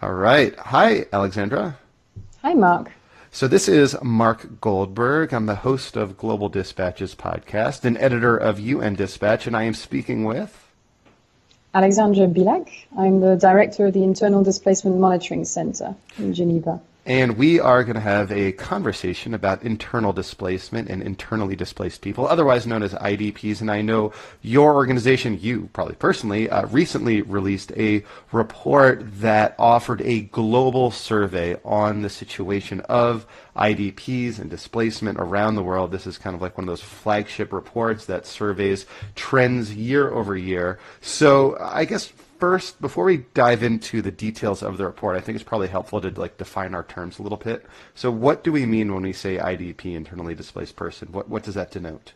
All right. Hi, Alexandra. Hi, Mark. So this is Mark Goldberg. I'm the host of Global Dispatches podcast and editor of UN Dispatch, and I am speaking with... Alexandra Bilak. I'm the director of the Internal Displacement Monitoring Center in Geneva. And we are going to have a conversation about internal displacement and internally displaced people, otherwise known as IDPs. And I know your organization, you probably personally, recently released a report that offered a global survey on the situation of IDPs and displacement around the world. This is kind of like one of those flagship reports that surveys trends year over year. So I guess first, before we dive into the details of the report, I think it's probably helpful to define our terms a little bit. So what do we mean when we say IDP, internally displaced person? What does that denote?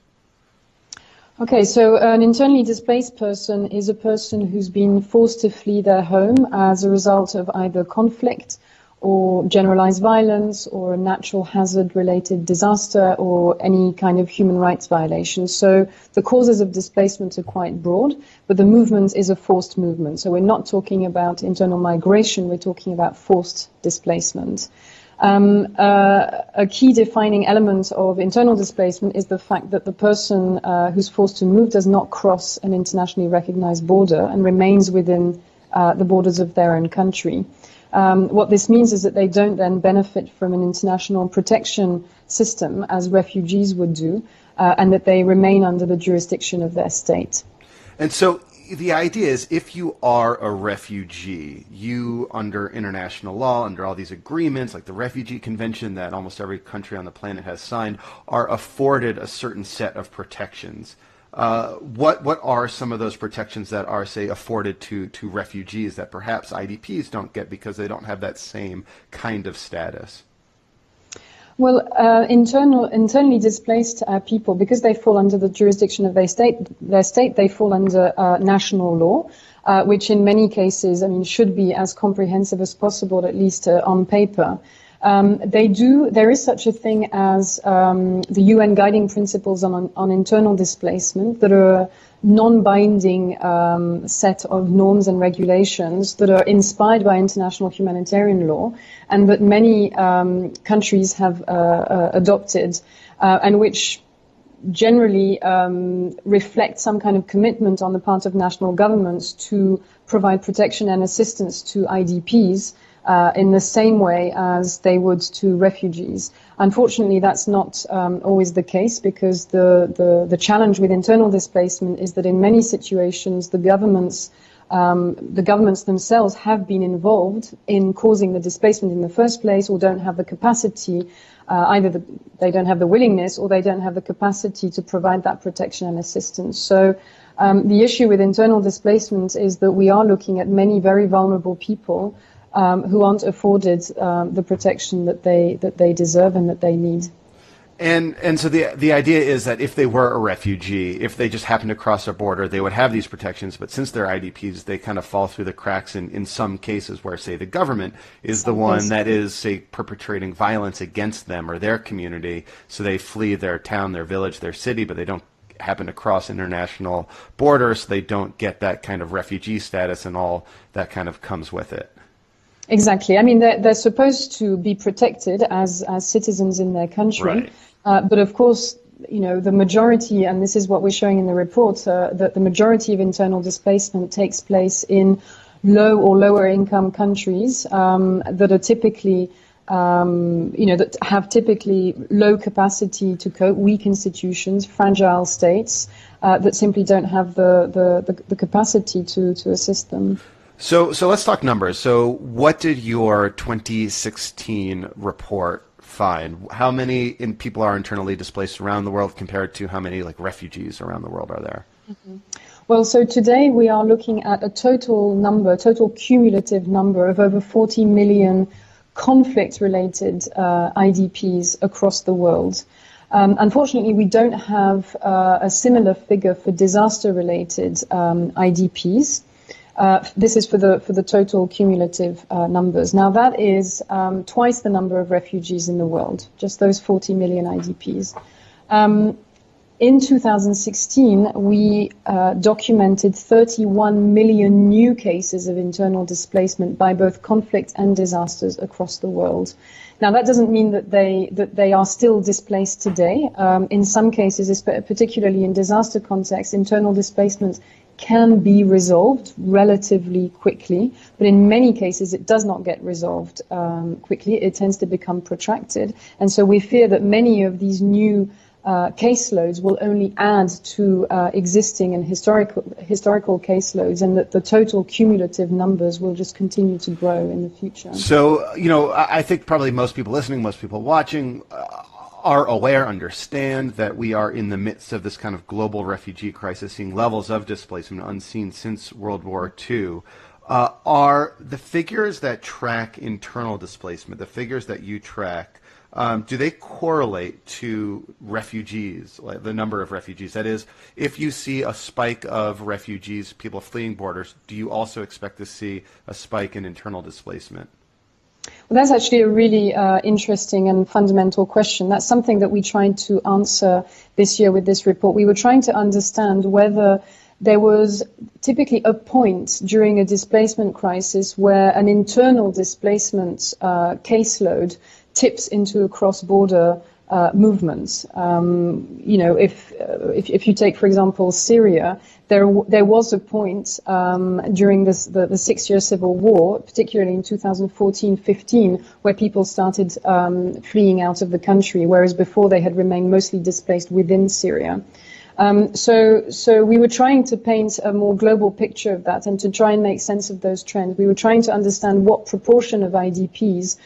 Okay, so an internally displaced person is a person who's been forced to flee their home as a result of either conflict or generalized violence or a natural hazard-related disaster or any kind of human rights violation. So the causes of displacement are quite broad, but the movement is a forced movement. So we're not talking about internal migration, we're talking about forced displacement. A key defining element of internal displacement is the fact that the person who's forced to move does not cross an internationally recognized border and remains within the borders of their own country. What this means is that they don't then benefit from an international protection system as refugees would do, and that they remain under the jurisdiction of their state. And so the idea is if you are a refugee, you, under international law, under all these agreements like the Refugee Convention that almost every country on the planet has signed, are afforded a certain set of protections. What are some of those protections that are, say, afforded to refugees that perhaps IDPs don't get because they don't have that same kind of status? Well, internally displaced people, because they fall under the jurisdiction of their state, they fall under national law, which in many cases, should be as comprehensive as possible, at least on paper. There is such a thing as the UN guiding principles on internal displacement that are a non-binding set of norms and regulations that are inspired by international humanitarian law and that many countries have adopted and which generally reflect some kind of commitment on the part of national governments to provide protection and assistance to IDPs in the same way as they would to refugees. Unfortunately, that's not always the case because the challenge with internal displacement is that in many situations the governments themselves have been involved in causing the displacement in the first place or don't have the capacity, they don't have the willingness or they don't have the capacity to provide that protection and assistance. So the issue with internal displacement is that we are looking at many very vulnerable people who aren't afforded the protection that they deserve and that they need. And so the idea is that if they were a refugee, if they just happened to cross a border, they would have these protections. But since they're IDPs, they kind of fall through the cracks in some cases where, say, the government is the one that is, say, perpetrating violence against them or their community. So they flee their town, their village, their city, but they don't happen to cross international borders. So they don't get that kind of refugee status and all that kind of comes with it. Exactly. They're supposed to be protected as citizens in their country. Right. But of course, the majority, and this is what we're showing in the report, that the majority of internal displacement takes place in low or lower income countries that are typically, that have typically low capacity to cope, weak institutions, fragile states that simply don't have the capacity to assist them. So let's talk numbers. So what did your 2016 report find? How many people are internally displaced around the world compared to how many refugees around the world are there? Mm-hmm. Well, so today we are looking at a total cumulative number of over 40 million conflict-related IDPs across the world. Unfortunately, we don't have a similar figure for disaster-related IDPs. This is for the total cumulative numbers. Now that is twice the number of refugees in the world, just those 40 million IDPs. In 2016, we documented 31 million new cases of internal displacement by both conflict and disasters across the world. Now, that doesn't mean that they are still displaced today. In some cases, particularly in disaster context, internal displacement can be resolved relatively quickly, but in many cases it does not get resolved quickly. It tends to become protracted, and so we fear that many of these new caseloads will only add to existing and historical caseloads, and that the total cumulative numbers will just continue to grow in the future. So, I think probably most people listening, most people watching are aware, understand that we are in the midst of this kind of global refugee crisis, seeing levels of displacement unseen since World War II. Are the figures that track internal displacement, the figures that you track, do they correlate to refugees, like the number of refugees? That is, if you see a spike of refugees, people fleeing borders, do you also expect to see a spike in internal displacement? Well, that's actually a really interesting and fundamental question. That's something that we tried to answer this year with this report. We were trying to understand whether there was typically a point during a displacement crisis where an internal displacement caseload tips into a cross-border movement. If you take, for example, Syria, there was a point during the 6-year civil war, particularly in 2014-15, where people started fleeing out of the country, whereas before they had remained mostly displaced within Syria. So we were trying to paint a more global picture of that and to try and make sense of those trends. We were trying to understand what proportion of IDPs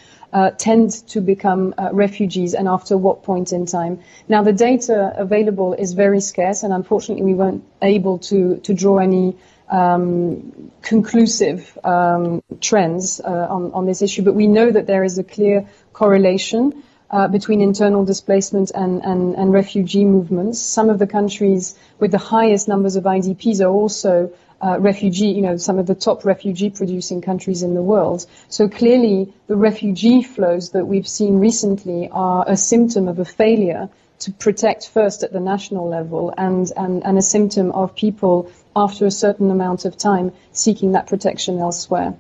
tend to become refugees and after what point in time. Now, the data available is very scarce, and unfortunately we weren't able to draw any conclusive trends on this issue, but we know that there is a clear correlation between internal displacement and refugee movements. Some of the countries with the highest numbers of IDPs are also some of the top refugee-producing countries in the world. So clearly, the refugee flows that we've seen recently are a symptom of a failure to protect first at the national level, and a symptom of people, after a certain amount of time, seeking that protection elsewhere.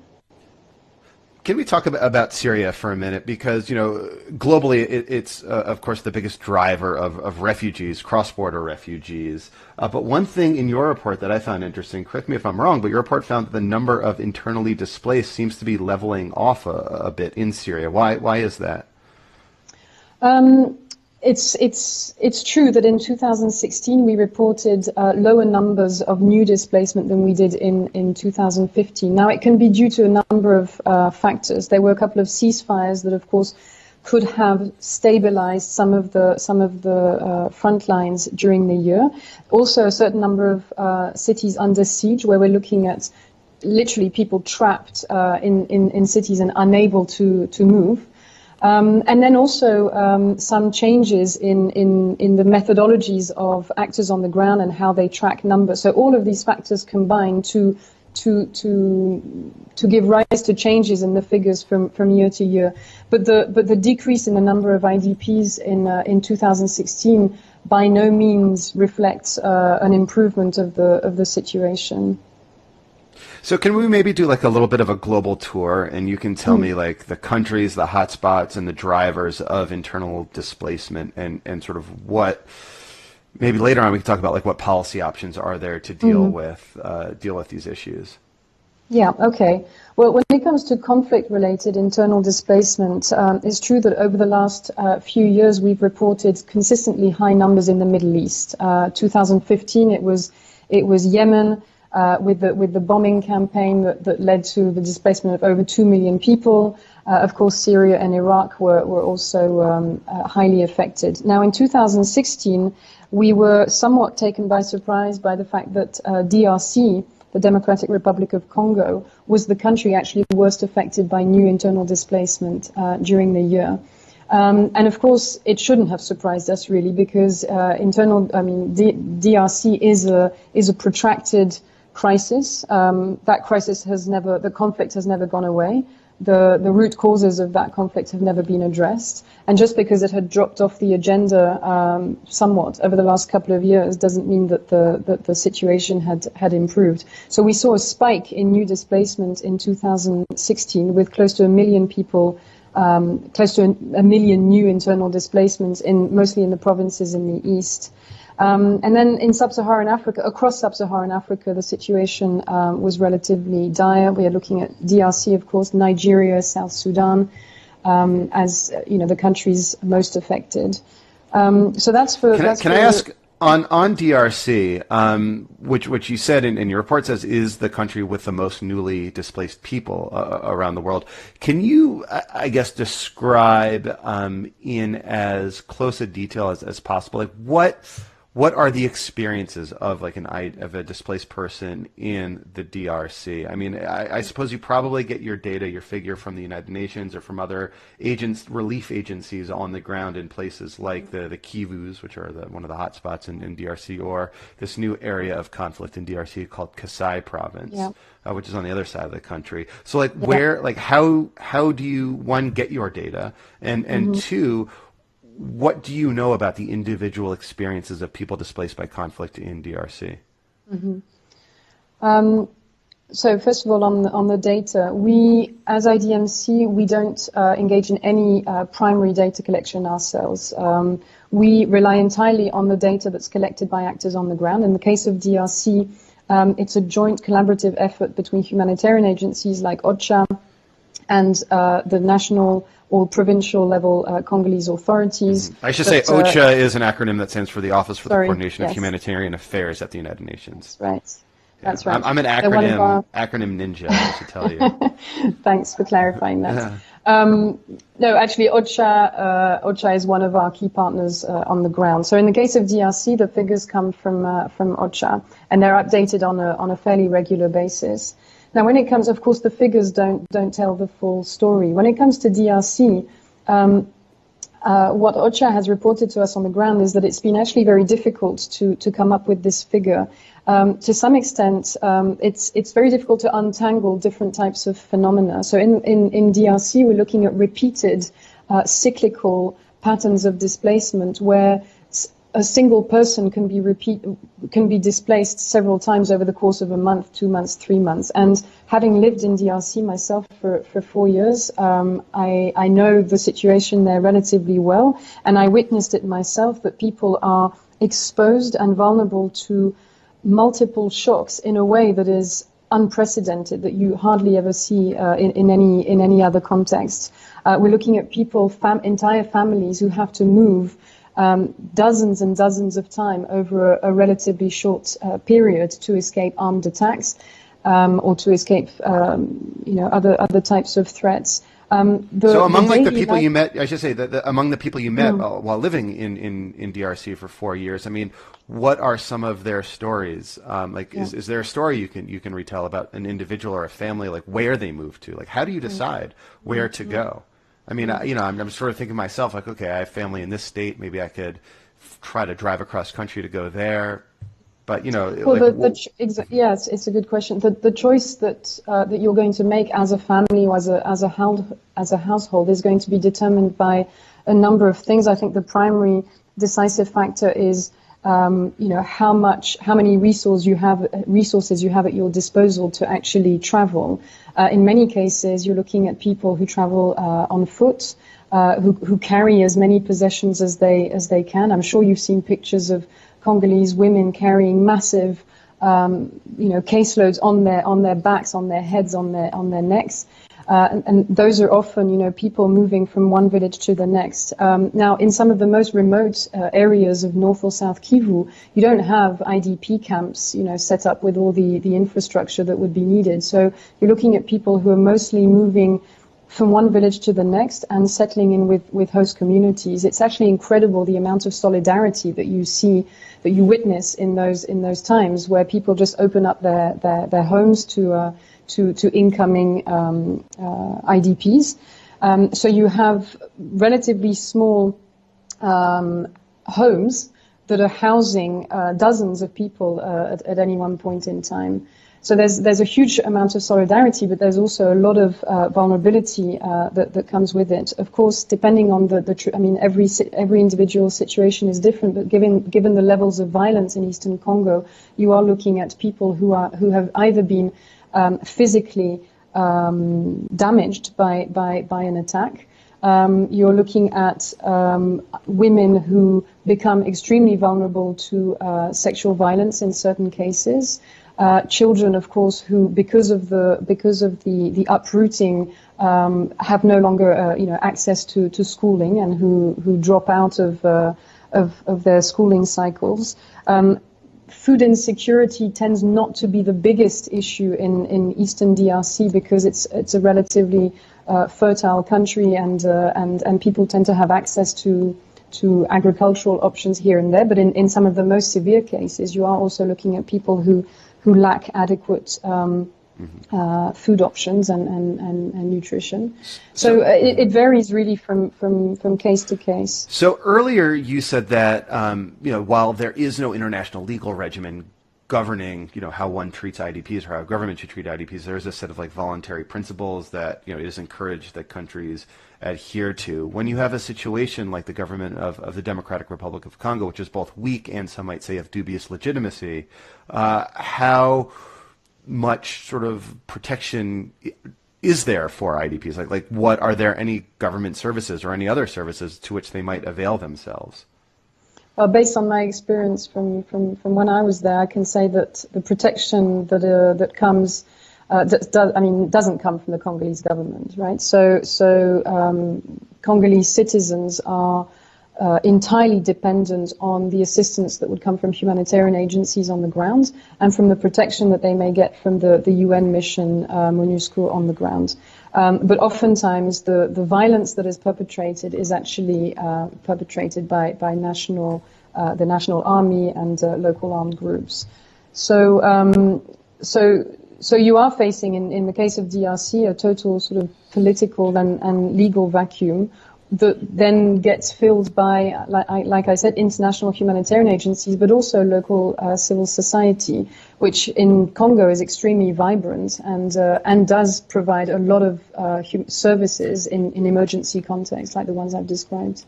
Can we talk about Syria for a minute? Because, globally, it's of course, the biggest driver of refugees, cross-border refugees. But one thing in your report that I found interesting, correct me if I'm wrong, but your report found that the number of internally displaced seems to be leveling off a bit in Syria. Why is that? It's true that in 2016 we reported lower numbers of new displacement than we did in 2015. Now, it can be due to a number of factors. There were a couple of ceasefires that, of course, could have stabilized some of the front lines during the year. Also, a certain number of cities under siege, where we're looking at literally people trapped in cities and unable to move. And then also some changes in the methodologies of actors on the ground and how they track numbers. So all of these factors combine to give rise to changes in the figures from year to year. But the decrease in the number of IDPs in 2016 by no means reflects an improvement of the situation. So can we maybe do like a little bit of a global tour, and you can tell me like the countries, the hotspots, and the drivers of internal displacement, and sort of what, maybe later on we can talk about like what policy options are there to deal with these issues. Yeah, okay. Well, when it comes to conflict-related internal displacement, it's true that over the last few years we've reported consistently high numbers in the Middle East. 2015 it was Yemen. With the bombing campaign that led to the displacement of over 2 million people. Of course, Syria and Iraq were also highly affected. Now, in 2016, we were somewhat taken by surprise by the fact that DRC, the Democratic Republic of Congo, was the country actually worst affected by new internal displacement during the year. And of course, it shouldn't have surprised us really, because DRC is a protracted crisis. That crisis the conflict has never gone away. the root causes of that conflict have never been addressed. And just because it had dropped off the agenda somewhat over the last couple of years doesn't mean that the situation had improved. So we saw a spike in new displacement in 2016 with close to 1 million people, close to a million new internal displacements, mostly in the provinces in the east. And then in sub-Saharan Africa, across sub-Saharan Africa, the situation was relatively dire. We are looking at DRC, of course, Nigeria, South Sudan, as the countries most affected. So that's for. Can I ask on DRC, which you said in your report says is the country with the most newly displaced people around the world? Can you, I guess, describe in as close a detail as possible, like what are the experiences of a displaced person in the DRC? I mean, I suppose you probably get your data, your figure from the United Nations or from other relief agencies on the ground in places like the Kivus, which are one of the hotspots in DRC, or this new area of conflict in DRC called Kasai Province, which is on the other side of the country. So, how do you, one, get your data, and two, what do you know about the individual experiences of people displaced by conflict in DRC? So first of all, on the data, we, as IDMC, we don't engage in any primary data collection ourselves. We rely entirely on the data that's collected by actors on the ground. In the case of DRC, it's a joint collaborative effort between humanitarian agencies like OCHA and the national or provincial level Congolese authorities. I should say OCHA is an acronym that stands for the Office for the Coordination of Humanitarian Affairs at the United Nations. That's right. That's right. I'm an acronym ninja, I should tell you. Thanks for clarifying that. No, actually, OCHA is one of our key partners on the ground. So in the case of DRC, the figures come from OCHA, and they're updated on a fairly regular basis. Now, when it comes, of course, the figures don't tell the full story. When it comes to DRC, what OCHA has reported to us on the ground is that it's been actually very difficult to come up with this figure. To some extent, it's very difficult to untangle different types of phenomena. So in DRC, we're looking at repeated cyclical patterns of displacement where a single person can be displaced several times over the course of a month, 2 months, 3 months. And having lived in DRC myself for 4 years, I know the situation there relatively well, and I witnessed it myself that people are exposed and vulnerable to multiple shocks in a way that is unprecedented, that you hardly ever see in any other context. We're looking at people, entire families who have to move dozens and dozens of times over a relatively short period to escape armed attacks or to escape, other types of threats. So among the people you met, I should say that among the people you met while living in DRC for 4 years, I mean, what are some of their stories? Is there a story you can retell about an individual or a family, like where they moved to? Like, how do you decide where to go? I mean, I'm sort of thinking to myself, like, okay, I have family in this state. Maybe I could try to drive across country to go there. But, yes, it's a good question. The choice that you're going to make as a family or as a household is going to be determined by a number of things. I think the primary decisive factor is how many resources you have at your disposal to actually travel. In many cases, you're looking at people who travel on foot, who carry as many possessions as they can. I'm sure you've seen pictures of Congolese women carrying massive, caseloads on their backs, on their heads, on their necks. And those are often, people moving from one village to the next. Now, in some of the most remote areas of North or South Kivu, you don't have IDP camps, set up with all the infrastructure that would be needed. So you're looking at people who are mostly moving from one village to the next and settling in with host communities. It's actually incredible the amount of solidarity that you see, that you witness in those times where people just open up their homes to incoming IDPs. So you have relatively small homes that are housing dozens of people at any one point in time. So there's a huge amount of solidarity, but there's also a lot of vulnerability that comes with it. Of course, depending on every individual situation is different, but given the levels of violence in Eastern Congo, you are looking at people who have either been physically damaged by an attack. You're looking at women who become extremely vulnerable to sexual violence in certain cases. Children, of course, who because of the uprooting have no longer access to schooling, and who drop out of their schooling cycles. Food insecurity tends not to be the biggest issue in Eastern DRC because it's a relatively fertile country, and people tend to have access to agricultural options here and there. But in some of the most severe cases, you are also looking at people who lack adequate food options and nutrition. So it varies really from case to case. So earlier you said that while there is no international legal regimen governing how one treats IDPs or how government should treat IDPs, there is a set of voluntary principles that it is encouraged that countries adhere to. When you have a situation like the government of the Democratic Republic of Congo, which is both weak and some might say of dubious legitimacy, how much sort of protection is there for IDPs? Like what are there any government services or any other services to which they might avail themselves? Based on my experience from when I was there, I can say that the protection that comes doesn't come from the Congolese government, right? So Congolese citizens are entirely dependent on the assistance that would come from humanitarian agencies on the ground and from the protection that they may get from the UN mission MONUSCO on the ground. But oftentimes the violence that is perpetrated is actually perpetrated by the national army and local armed groups. So you are facing, in the case of DRC, a total sort of political and legal vacuum that then gets filled by, like I said, international humanitarian agencies, but also local civil society, which in Congo is extremely vibrant and does provide a lot of services in emergency contexts like the ones I've described.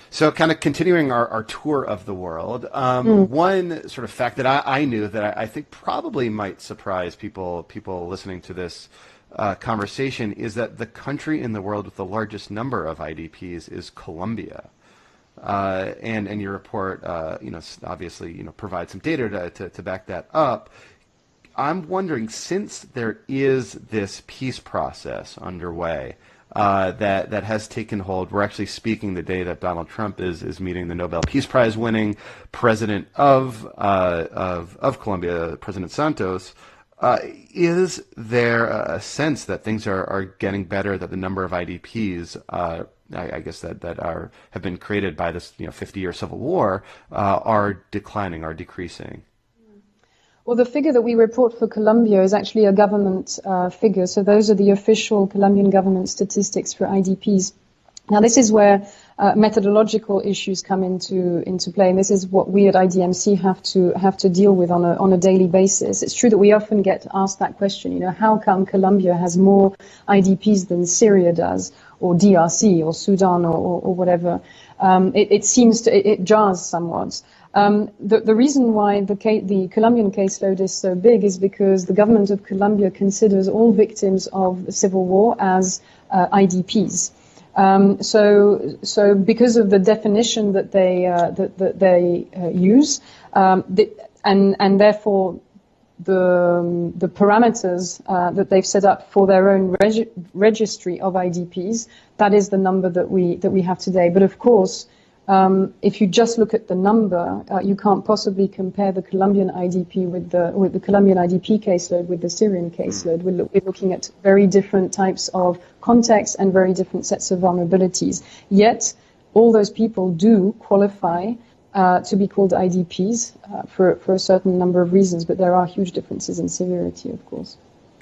So kind of continuing our tour of the world, one sort of fact that I knew that I think probably might surprise people listening to this conversation is that the country in the world with the largest number of IDPs is Colombia. And your report, obviously, provides some data to back that up. I'm wondering, since there is this peace process underway that has taken hold, we're actually speaking the day that Donald Trump is meeting the Nobel Peace Prize winning president of Colombia, President Santos. Is there a sense that things are getting better, that the number of IDPs, I guess that have been created by this 50-year civil war, are declining, are decreasing? Well, the figure that we report for Colombia is actually a government figure. So those are the official Colombian government statistics for IDPs. Now, this is where methodological issues come into play, and this is what we at IDMC have to deal with on a daily basis. It's true that we often get asked that question. How come Colombia has more IDPs than Syria does, or DRC, or Sudan, or whatever? It jars somewhat. The reason why the Colombian caseload is so big is because the government of Colombia considers all victims of the civil war as IDPs. So because of the definition that they use, and therefore the parameters that they've set up for their own registry of IDPs, that is the number that we have today. But of course, if you just look at the number, you can't possibly compare the Colombian IDP with the Colombian IDP caseload with the Syrian caseload. We're looking at very different types of contexts and very different sets of vulnerabilities. Yet, all those people do qualify to be called IDPs for a certain number of reasons, but there are huge differences in severity, of course.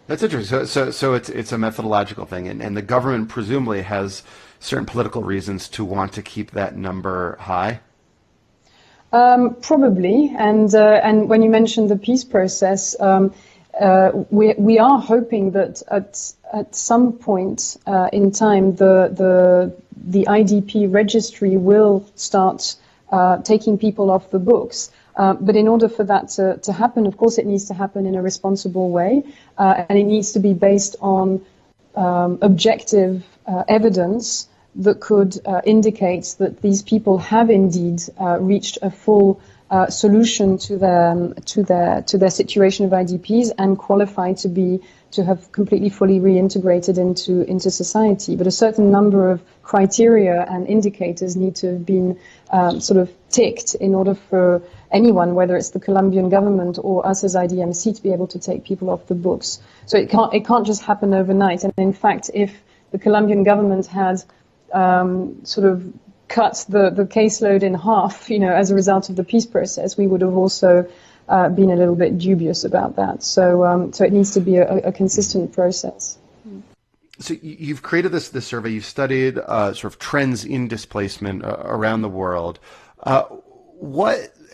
That's interesting. So it's a methodological thing, and the government presumably has certain political reasons to want to keep that number high? Probably, and when you mentioned the peace process, we are hoping that at some point in time the IDP registry will start taking people off the books. But in order for that to happen, of course, it needs to happen in a responsible way, and it needs to be based on objective evidence that could indicate that these people have indeed reached a full solution to their situation of IDPs and qualify to have completely fully reintegrated into society. But a certain number of criteria and indicators need to have been sort of ticked in order for anyone, whether it's the Colombian government or us as IDMC, to be able to take people off the books. So it can't just happen overnight. And in fact, if the Colombian government had sort of cut the caseload in half, as a result of the peace process, we would have also been a little bit dubious about that. So it needs to be a consistent process. So you've created this survey. You've studied sort of trends in displacement around the world.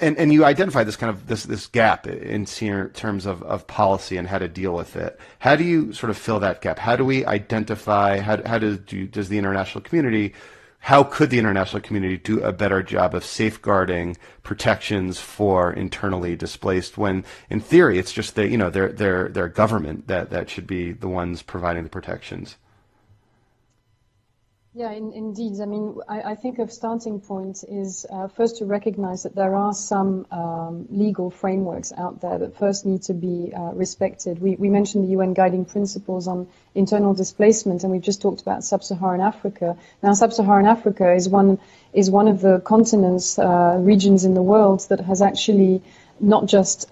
And you identify this kind of this gap in terms of policy and how to deal with it. How do you sort of fill that gap? How do we identify? Does the international community? How could the international community do a better job of safeguarding protections for internally displaced when, in theory, it's just their government that should be the ones providing the protections? Yeah, indeed. I mean, I think a starting point is first to recognize that there are some legal frameworks out there that first need to be respected. We mentioned the UN Guiding Principles on Internal Displacement, and we've just talked about Sub-Saharan Africa. Now, Sub-Saharan Africa is one of the continents, regions in the world that has actually not just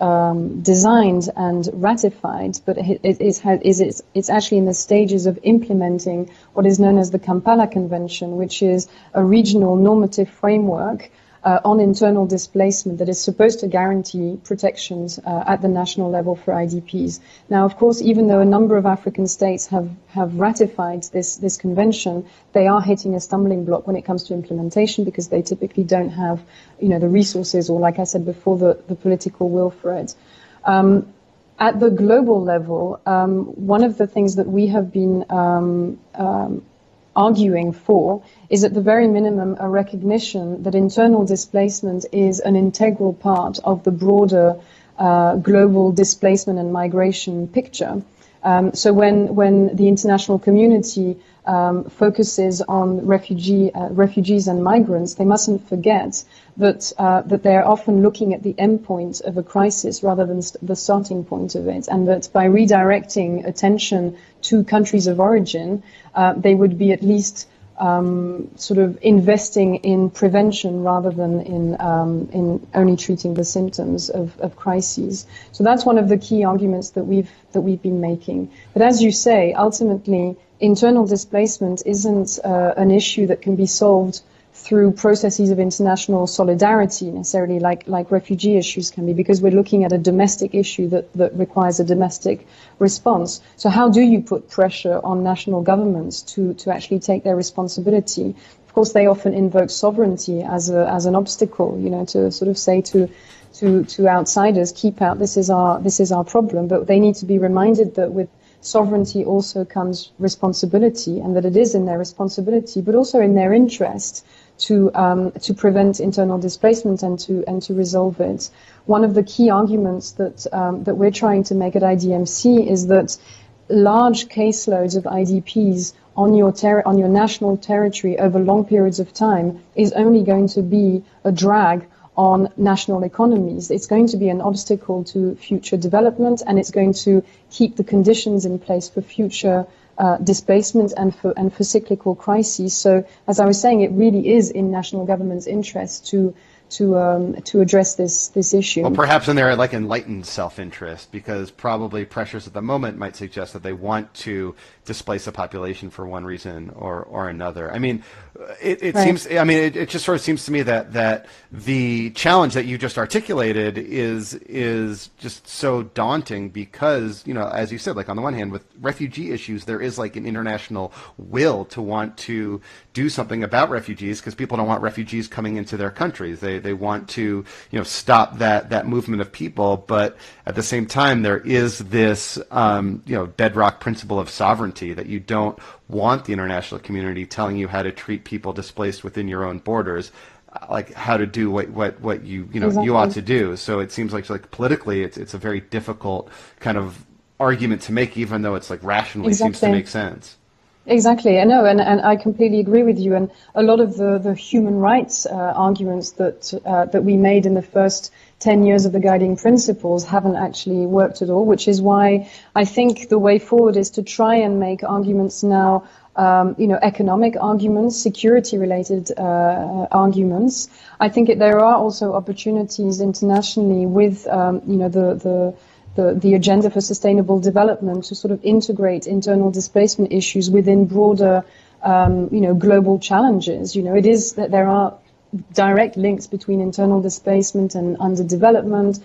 designed and ratified, but it's actually in the stages of implementing what is known as the Kampala Convention, which is a regional normative framework on internal displacement that is supposed to guarantee protections at the national level for IDPs. Now, of course, even though a number of African states have ratified this convention, they are hitting a stumbling block when it comes to implementation because they typically don't have, the resources or, like I said before, the political will for it. At the global level, one of the things that we have been arguing for is at the very minimum a recognition that internal displacement is an integral part of the broader global displacement and migration picture. So when the international community focuses on refugees and migrants, they mustn't forget that they're often looking at the end point of a crisis rather than the starting point of it, and that by redirecting attention to countries of origin, they would be at least sort of investing in prevention rather than in only treating the symptoms of crises. So that's one of the key arguments that we've been making. But as you say, ultimately, internal displacement isn't an issue that can be solved through processes of international solidarity necessarily like refugee issues can be, because we're looking at a domestic issue that requires a domestic response. So how do you put pressure on national governments to actually take their responsibility? Of course, they often invoke sovereignty as an obstacle, to sort of say to outsiders, keep out, this is our problem, but they need to be reminded that with sovereignty also comes responsibility, and that it is in their responsibility, but also in their interest to prevent internal displacement and to resolve it. One of the key arguments that we're trying to make at IDMC is that large caseloads of IDPs on your national territory over long periods of time is only going to be a drag on national economies. It's going to be an obstacle to future development, and it's going to keep the conditions in place for future displacement and for cyclical crises. So, as I was saying, it really is in national government's interest to address this issue. Well, perhaps in their enlightened self-interest, because probably pressures at the moment might suggest that they want to displace a population for one reason or another. I mean, it right. seems. I mean, it just sort of seems to me that the challenge that you just articulated is just so daunting because, as you said, on the one hand, with refugee issues, there is an international will to want to do something about refugees because people don't want refugees coming into their countries. They They want to, stop that movement of people, but at the same time, there is this, bedrock principle of sovereignty that you don't want the international community telling you how to treat people displaced within your own borders, like how to do what you Exactly. you ought to do. So it seems like politically, it's a very difficult kind of argument to make, even though it's like rationally seems to make sense. Exactly, I know, and I completely agree with you. And a lot of the human rights arguments that we made in the first 10 years of the guiding principles haven't actually worked at all, which is why I think the way forward is to try and make arguments now, economic arguments, security-related arguments. I think there are also opportunities internationally with, the agenda for sustainable development to sort of integrate internal displacement issues within broader, global challenges. It is that there are direct links between internal displacement and underdevelopment,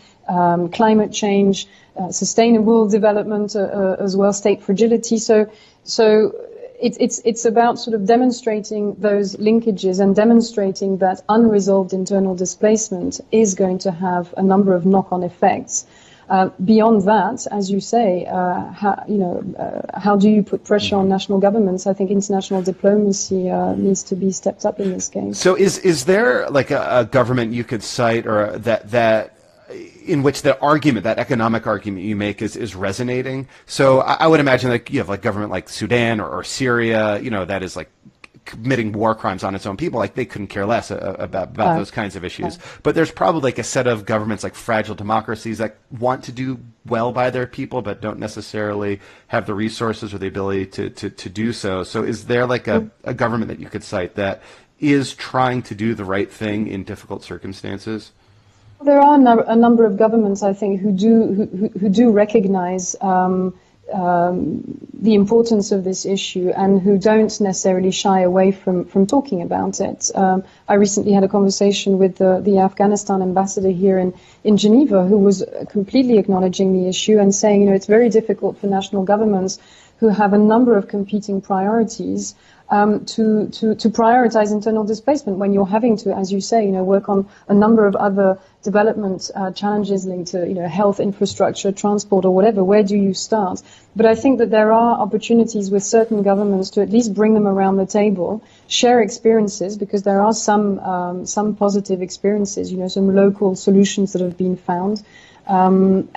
climate change, sustainable development as well, state fragility. So it's about sort of demonstrating those linkages and demonstrating that unresolved internal displacement is going to have a number of knock-on effects. Beyond that, as you say, how do you put pressure on national governments? I think international diplomacy needs to be stepped up in this case. So is there like a government you could cite, or that in which the argument, that economic argument you make is resonating? So I would imagine like you have like government like Sudan or Syria, that is like committing war crimes on its own people, like they couldn't care less about those kinds of issues. But there's probably like a set of governments, like fragile democracies, that want to do well by their people, but don't necessarily have the resources or the ability to do so. So is there like a government that you could cite that is trying to do the right thing in difficult circumstances? There are a number of governments, I think, who do recognize the importance of this issue and who don't necessarily shy away from talking about it. I recently had a conversation with the Afghanistan ambassador here in Geneva, who was completely acknowledging the issue and saying, it's very difficult for national governments who have a number of competing priorities to prioritize internal displacement when you're having to, as you say, work on a number of other development challenges linked to, health, infrastructure, transport, or whatever. Where do you start? But I think that there are opportunities with certain governments to at least bring them around the table, share experiences, because there are some positive experiences, some local solutions that have been found, and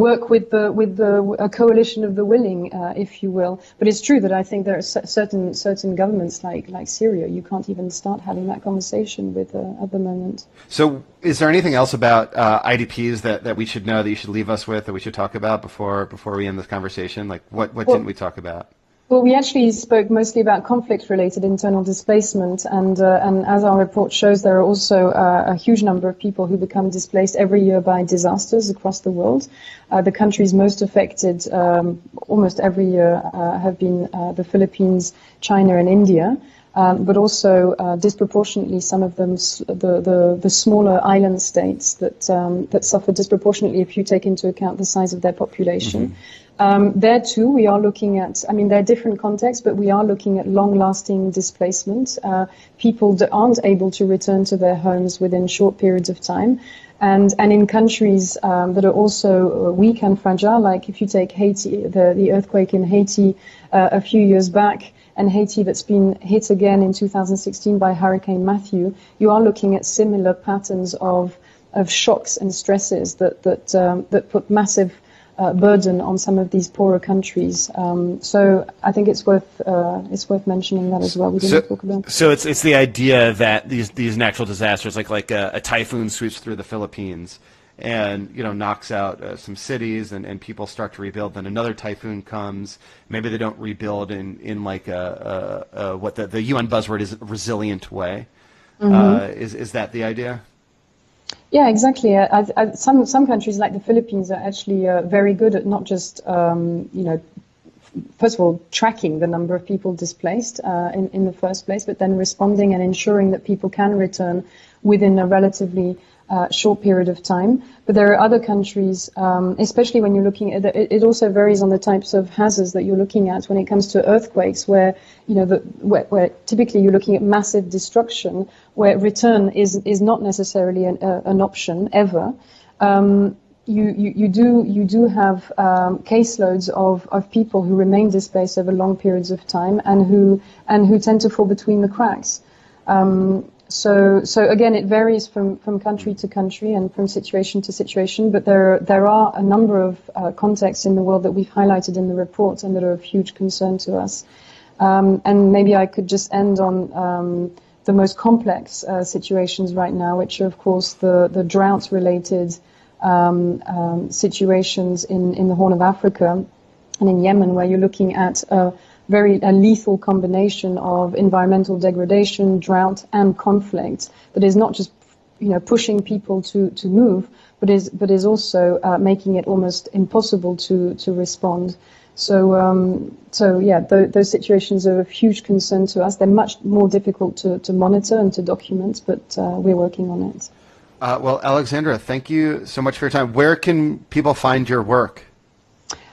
work with a coalition of the willing, if you will. But it's true that I think there are certain governments like Syria, you can't even start having that conversation with at the moment. So is there anything else about IDPs that we should know, that you should leave us with, that we should talk about before we end this conversation? Like what didn't we talk about? Well, we actually spoke mostly about conflict-related internal displacement, and as our report shows, there are also a huge number of people who become displaced every year by disasters across the world. The countries most affected almost every year have been the Philippines, China, and India. But also disproportionately, some of them, the smaller island states that suffer disproportionately if you take into account the size of their population. Mm-hmm. There too, we are looking at, there are different contexts, but we are looking at long-lasting displacement, people that aren't able to return to their homes within short periods of time. And in countries that are also weak and fragile, like if you take Haiti, the earthquake in Haiti a few years back, and Haiti that's been hit again in 2016 by Hurricane Matthew, you are looking at similar patterns of shocks and stresses that put massive burden on some of these poorer countries. So I think it's worth mentioning that as well. We didn't talk about. So it's the idea that these natural disasters, like a typhoon sweeps through the Philippines and knocks out some cities, and people start to rebuild. Then another typhoon comes. Maybe they don't rebuild in like what the UN buzzword is, a resilient way. Mm-hmm. Is that the idea? Yeah, exactly. Some countries like the Philippines are actually very good at not just first of all tracking the number of people displaced in the first place, but then responding and ensuring that people can return within a relatively short period of time. But there are other countries, especially when you're looking at it also varies on the types of hazards that you're looking at when it comes to earthquakes, where where typically you're looking at massive destruction, where return is not necessarily an option ever. You do have caseloads of people who remain displaced over long periods of time and who tend to fall between the cracks. So again, it varies from country to country and from situation to situation, but there are a number of contexts in the world that we've highlighted in the report and that are of huge concern to us. And maybe I could just end on the most complex situations right now, which are, of course, the drought-related situations in the Horn of Africa and in Yemen, where you're looking at a lethal combination of environmental degradation, drought, and conflict that is not just pushing people to move, but is also making it almost impossible to respond. So yeah, those situations are of huge concern to us. They're much more difficult to monitor and to document, but we're working on it. Well, Alexandra, thank you so much for your time. Where can people find your work?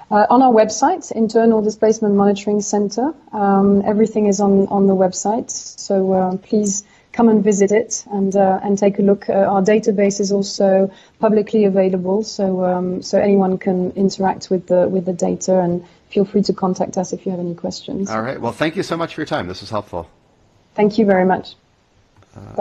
On our website, Internal Displacement Monitoring Center. Everything is on the website, so please come and visit it and take a look. Our database is also publicly available, so anyone can interact with the data, and feel free to contact us if you have any questions. All right. Well, thank you so much for your time. This was helpful. Thank you very much. Bye.